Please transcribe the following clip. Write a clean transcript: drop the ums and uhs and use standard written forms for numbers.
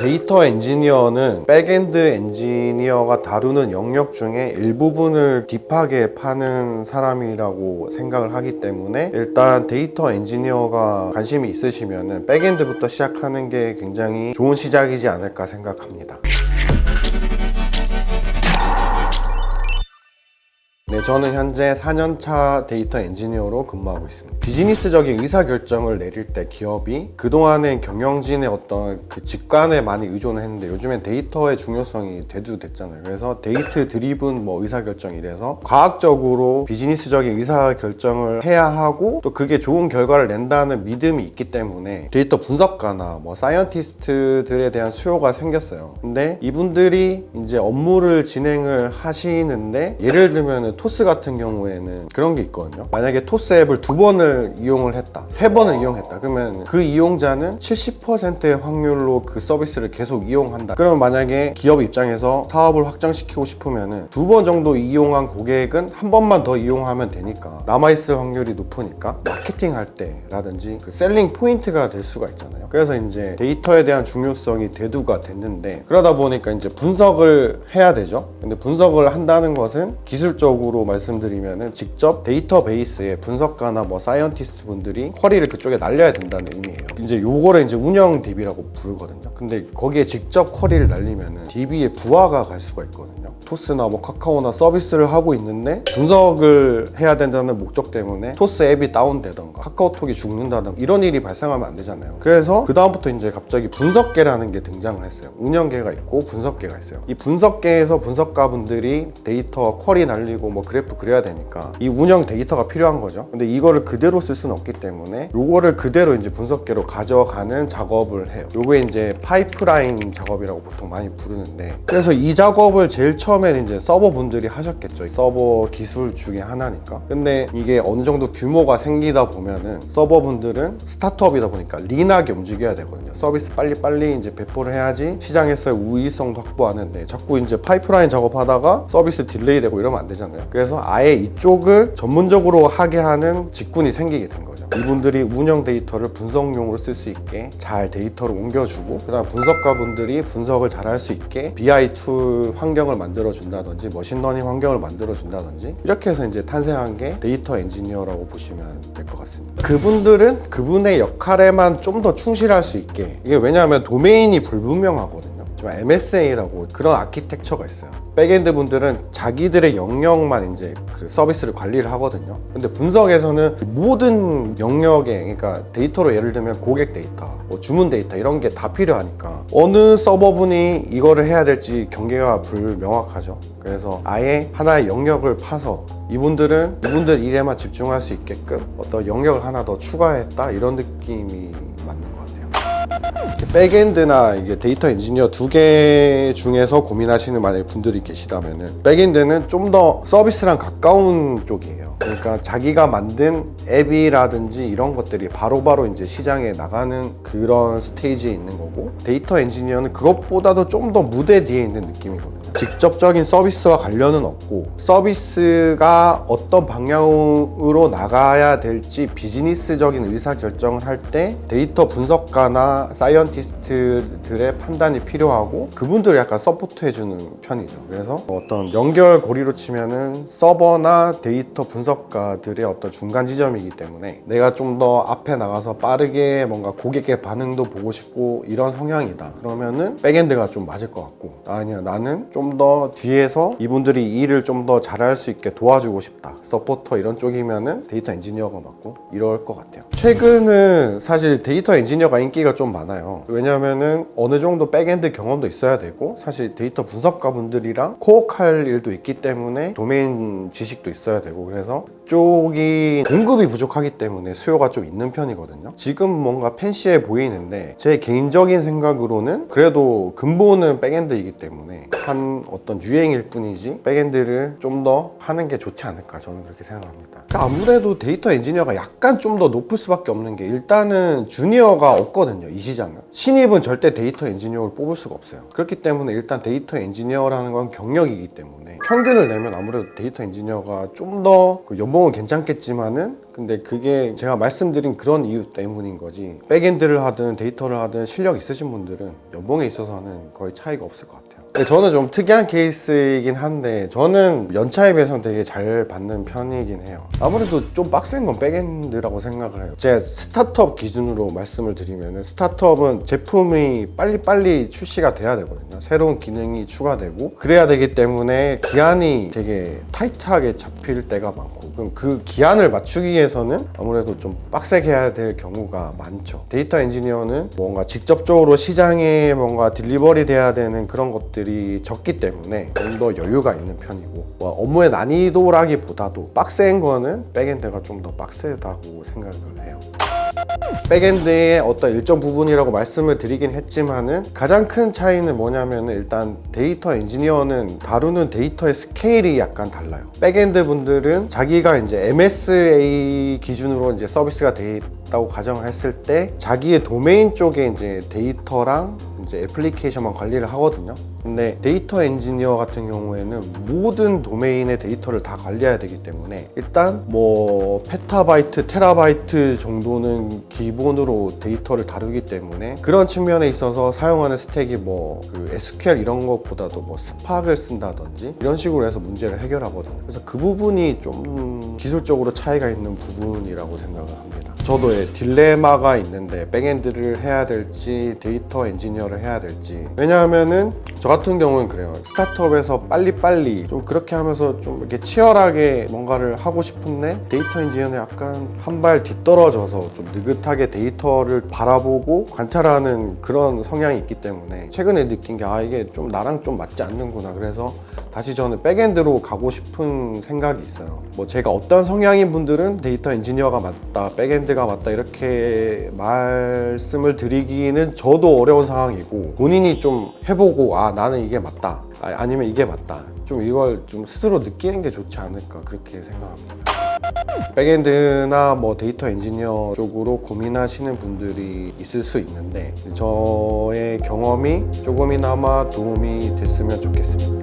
데이터 엔지니어는 백엔드 엔지니어가 다루는 영역 중에 일부분을 딥하게 파는 사람이라고 생각을 하기 때문에 일단 데이터 엔지니어가 관심이 있으시면 백엔드부터 시작하는 게 굉장히 좋은 시작이지 않을까 생각합니다. 네, 저는 현재 4년차 데이터 엔지니어로 근무하고 있습니다. 비즈니스적인 의사결정을 내릴 때 기업이 그동안의 경영진의 어떤 그 직관에 많이 의존을 했는데 요즘엔 데이터의 중요성이 대두됐잖아요. 그래서 데이터 드리븐 의사결정 이래서 과학적으로 비즈니스적인 의사결정을 해야 하고 또 그게 좋은 결과를 낸다는 믿음이 있기 때문에 데이터 분석가나 사이언티스트들에 대한 수요가 생겼어요. 근데 이분들이 이제 업무를 진행을 하시는데 예를 들면 토스 같은 경우에는 그런 게 있거든요. 만약에 토스 앱을 2번을 이용을 했다, 3번을 이용했다, 그러면 그 이용자는 70%의 확률로 그 서비스를 계속 이용한다. 그러면 만약에 기업 입장에서 사업을 확장시키고 싶으면 2번 정도 이용한 고객은 한 번만 더 이용하면 되니까 남아있을 확률이 높으니까 마케팅 할 때라든지 그 셀링 포인트가 될 수가 있잖아요. 그래서 이제 데이터에 대한 중요성이 대두가 됐는데 그러다 보니까 이제 분석을 해야 되죠. 근데 분석을 한다는 것은 기술적으로 말씀드리면은 직접 데이터베이스에 분석가나 사이언티스트 분들이 쿼리를 그쪽에 날려야 된다는 의미예요. 이제 요거를 이제 운영 DB라고 부르거든요. 근데 거기에 직접 쿼리를 날리면은 DB에 부하가 갈 수가 있거든요. 토스나 카카오나 서비스를 하고 있는데 분석을 해야 된다는 목적 때문에 토스 앱이 다운되던가 카카오톡이 죽는다던가 이런 일이 발생하면 안 되잖아요. 그래서 그 다음부터 이제 갑자기 분석계라는 게 등장을 했어요. 운영계가 있고 분석계가 있어요. 이 분석계에서 분석가분들이 데이터 쿼리 날리고 그래프 그려야 되니까 이 운영 데이터가 필요한 거죠. 근데 이거를 그대로 쓸 수는 없기 때문에 요거를 그대로 이제 분석계로 가져가는 작업을 해요. 요게 이제 파이프라인 작업이라고 보통 많이 부르는데 그래서 이 작업을 제일 처음에는 이제 서버 분들이 하셨겠죠. 서버 기술 중에 하나니까. 근데 이게 어느 정도 규모가 생기다 보면은 서버 분들은 스타트업이다 보니까 린하게 움직여야 되거든요. 서비스 빨리빨리 이제 배포를 해야지 시장에서의 우위성도 확보하는데 자꾸 이제 파이프라인 작업하다가 서비스 딜레이 되고 이러면 안 되잖아요. 그래서 아예 이쪽을 전문적으로 하게 하는 직군이 생기게 된 거죠. 이분들이 운영 데이터를 분석용으로 쓸 수 있게 잘 데이터를 옮겨주고 그다음 분석가 분들이 분석을 잘 할 수 있게 BI 툴 환경을 만들어 준다든지 머신러닝 환경을 만들어 준다든지 이렇게 해서 이제 탄생한 게 데이터 엔지니어라고 보시면 될 것 같습니다. 그분들은 그분의 역할에만 좀 더 충실할 수 있게 이게 왜냐하면 도메인이 불분명하거든요. MSA라고 그런 아키텍처가 있어요. 백엔드 분들은 자기들의 영역만 이제 그 서비스를 관리를 하거든요. 근데 분석에서는 모든 영역에 그러니까 데이터로 예를 들면 고객 데이터, 주문 데이터 이런 게 다 필요하니까 어느 서버분이 이거를 해야 될지 경계가 불명확하죠. 그래서 아예 하나의 영역을 파서 이분들 일에만 집중할 수 있게끔 어떤 영역을 하나 더 추가했다 이런 느낌이 맞는 것 같아요. 백엔드나 이게 데이터 엔지니어 두 개 중에서 고민하시는 만약 분들이 계시다면은 백엔드는 좀 더 서비스랑 가까운 쪽이에요. 그러니까 자기가 만든 앱이라든지 이런 것들이 바로바로 이제 시장에 나가는 그런 스테이지에 있는 거고 데이터 엔지니어는 그것보다도 좀 더 무대 뒤에 있는 느낌이거든요. 직접적인 서비스와 관련은 없고 서비스가 어떤 방향으로 나가야 될지 비즈니스적인 의사결정을 할 때 데이터 분석가나 사이언티스트들의 판단이 필요하고 그분들을 약간 서포트해주는 편이죠. 그래서 어떤 연결고리로 치면은 서버나 데이터 분석가들의 어떤 중간 지점이기 때문에 내가 좀 더 앞에 나가서 빠르게 뭔가 고객의 반응도 보고 싶고 이런 성향이다. 그러면은 백엔드가 좀 맞을 것 같고 아니야 나는 좀 더 뒤에서 이분들이 일을 좀 더 잘할 수 있게 도와주고 싶다. 서포터 이런 쪽이면은 데이터 엔지니어가 맞고 이럴 것 같아요. 최근은 사실 데이터 엔지니어가 인기가 좀 많아요. 왜냐면은 어느 정도 백엔드 경험도 있어야 되고 사실 데이터 분석가 분들이랑 코어할 일도 있기 때문에 도메인 지식도 있어야 되고 그래서 쪽이 공급이 부족하기 때문에 수요가 좀 있는 편이거든요. 지금 뭔가 팬시해 보이는데 제 개인적인 생각으로는 그래도 근본은 백엔드이기 때문에 한 요즘 어떤 유행일 뿐이지 백엔드를 좀 더 하는 게 좋지 않을까, 저는 그렇게 생각합니다. 아무래도 데이터 엔지니어가 약간 좀 더 높을 수밖에 없는 게, 일단은 주니어가 없거든요, 이 시장은. 신입은 절대 데이터 엔지니어를 뽑을 수가 없어요. 그렇기 때문에 일단 데이터 엔지니어라는 건 경력이기 때문에 평균을 내면 아무래도 데이터 엔지니어가 좀 더 연봉은 괜찮겠지만은, 근데 그게 제가 말씀드린 그런 이유 때문인 거지, 백엔드를 하든 데이터를 하든 실력 있으신 분들은 연봉에 있어서는 거의 차이가 없을 것 같아요. 저는 좀 특이한 케이스이긴 한데, 저는 연차에 비해서는 되게 잘 받는 편이긴 해요. 아무래도 좀 빡센 건 백엔드라고 생각을 해요. 제가 스타트업 기준으로 말씀을 드리면, 스타트업은 제품이 빨리빨리 출시가 돼야 되거든요. 새로운 기능이 추가되고 그래야 되기 때문에 기한이 되게 타이트하게 잡힐 때가 많고, 그럼 그 기한을 맞추기 위해서는 아무래도 좀 빡세게 해야 될 경우가 많죠. 데이터 엔지니어는 뭔가 직접적으로 시장에 뭔가 딜리버리 돼야 되는 그런 것들이 적기 때문에 좀 더 여유가 있는 편이고, 업무의 난이도라기보다도 빡센 거는 백엔드가 좀 더 빡세다고 생각을 해요. 백엔드의 어떤 일정 부분이라고 말씀을 드리긴 했지만은, 가장 큰 차이는 뭐냐면, 일단 데이터 엔지니어는 다루는 데이터의 스케일이 약간 달라요. 백엔드 분들은 자기가 이제 MSA 기준으로 이제 서비스가 돼 있다고 가정을 했을 때, 자기의 도메인 쪽에 이제 데이터랑 이제 애플리케이션만 관리를 하거든요. 근데 데이터 엔지니어 같은 경우에는 모든 도메인의 데이터를 다 관리해야 되기 때문에, 일단 뭐 페타바이트, 테라바이트 정도는 기본으로 데이터를 다루기 때문에, 그런 측면에 있어서 사용하는 스택이 뭐 그 SQL 이런 것보다도 뭐 스팍을 쓴다든지 이런 식으로 해서 문제를 해결하거든요. 그래서 그 부분이 좀 기술적으로 차이가 있는 부분이라고 생각을 합니다. 저도 딜레마가 있는데, 백엔드를 해야 될지 데이터 엔지니어를 해야 될지. 왜냐하면은 저 같은 경우는 그래요. 스타트업에서 빨리빨리 좀 그렇게 하면서 좀 이렇게 치열하게 뭔가를 하고 싶은데, 데이터 엔지니어는 약간 한 발 뒤떨어져서 좀 느긋하게 데이터를 바라보고 관찰하는 그런 성향이 있기 때문에, 최근에 느낀 게 이게 좀 나랑 좀 맞지 않는구나. 그래서 다시 저는 백엔드로 가고 싶은 생각이 있어요. 뭐 제가 어떤 성향인 분들은 데이터 엔지니어가 맞다, 백엔드가 맞다 이렇게 말씀을 드리기는 저도 어려운 상황이고, 본인이 좀 해보고 나는 이게 맞다, 아니면 이게 맞다, 좀 이걸 좀 스스로 느끼는 게 좋지 않을까, 그렇게 생각합니다. 백엔드나 뭐 데이터 엔지니어 쪽으로 고민하시는 분들이 있을 수 있는데, 저의 경험이 조금이나마 도움이 됐으면 좋겠습니다.